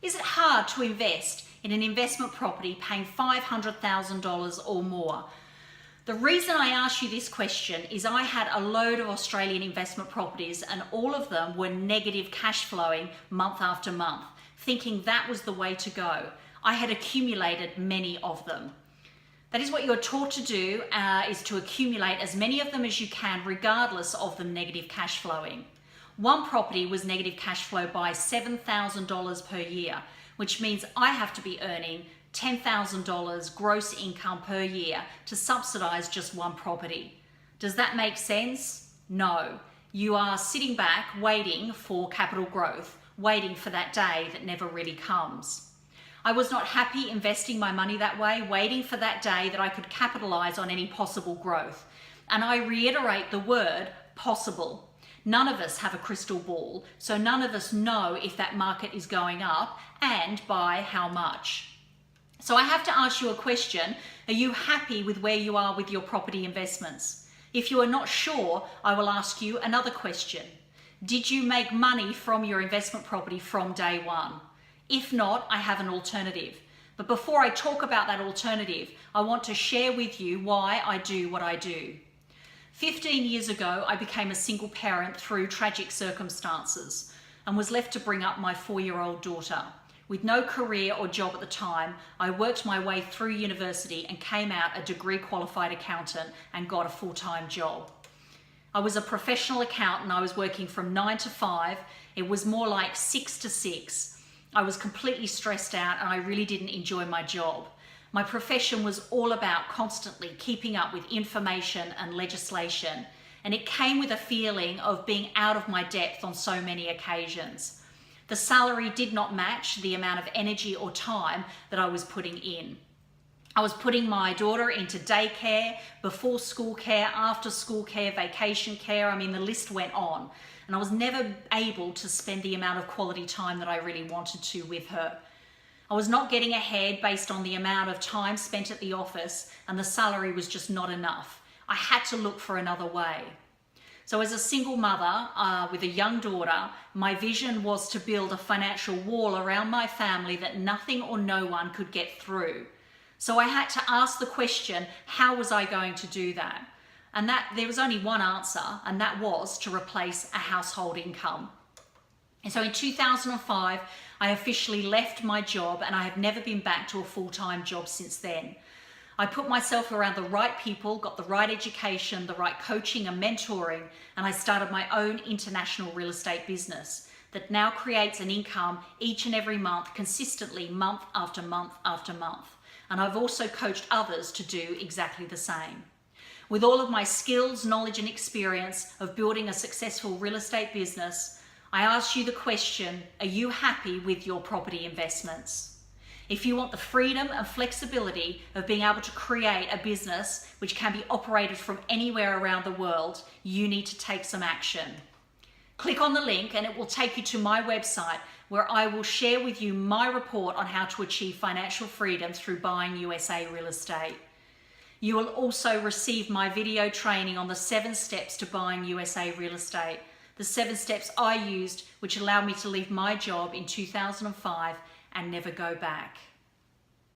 Is it hard to invest in an investment property paying $500,000 or more? The reason I ask you this question is I had a load of Australian investment properties and all of them were negative cash flowing month after month, thinking that was the way to go. I had accumulated many of them. That is what you're taught to do, is to accumulate as many of them as you can, regardless of them negative cash flowing. One property was negative cash flow by $7,000 per year, which means I have to be earning $10,000 gross income per year to subsidize just one property. Does that make sense? No. You are sitting back waiting for capital growth, waiting for that day that never really comes. I was not happy investing my money that way, waiting for that day that I could capitalize on any possible growth. And I reiterate the word possible. None of us have a crystal ball, so none of us know if that market is going up and by how much. So I have to ask you a question. Are you happy with where you are with your property investments? If you are not sure, I will ask you another question. Did you make money from your investment property from day one? If not, I have an alternative. But before I talk about that alternative, I want to share with you why I do what I do. 15 years ago, I became a single parent through tragic circumstances and was left to bring up my 4-year-old daughter. With no career or job at the time, I worked my way through university and came out a degree qualified accountant and got a full-time job. I was a professional accountant. I was working from 9 to 5. It was more like 6 to 6. I was completely stressed out and I really didn't enjoy my job. My profession was all about constantly keeping up with information and legislation, and it came with a feeling of being out of my depth on so many occasions. The salary did not match the amount of energy or time that I was putting in. I was putting my daughter into daycare, before school care, after school care, vacation care. I mean, the list went on. And I was never able to spend the amount of quality time that I really wanted to with her. I was not getting ahead based on the amount of time spent at the office, and the salary was just not enough. I had to look for another way. So as a single mother with a young daughter, my vision was to build a financial wall around my family that nothing or no one could get through. So I had to ask the question, how was I going to do that? And there was only one answer, and that was to replace a household income. And so in 2005, I officially left my job and I have never been back to a full-time job since then. I put myself around the right people, got the right education, the right coaching and mentoring, and I started my own international real estate business that now creates an income each and every month, consistently, month after month after month. And I've also coached others to do exactly the same. With all of my skills, knowledge and experience of building a successful real estate business, I ask you the question, are you happy with your property investments? If you want the freedom and flexibility of being able to create a business which can be operated from anywhere around the world, you need to take some action. Click on the link and it will take you to my website where I will share with you my report on how to achieve financial freedom through buying USA real estate. You will also receive my video training on the 7 steps to buying USA real estate, the 7 steps I used which allowed me to leave my job in 2005 and never go back.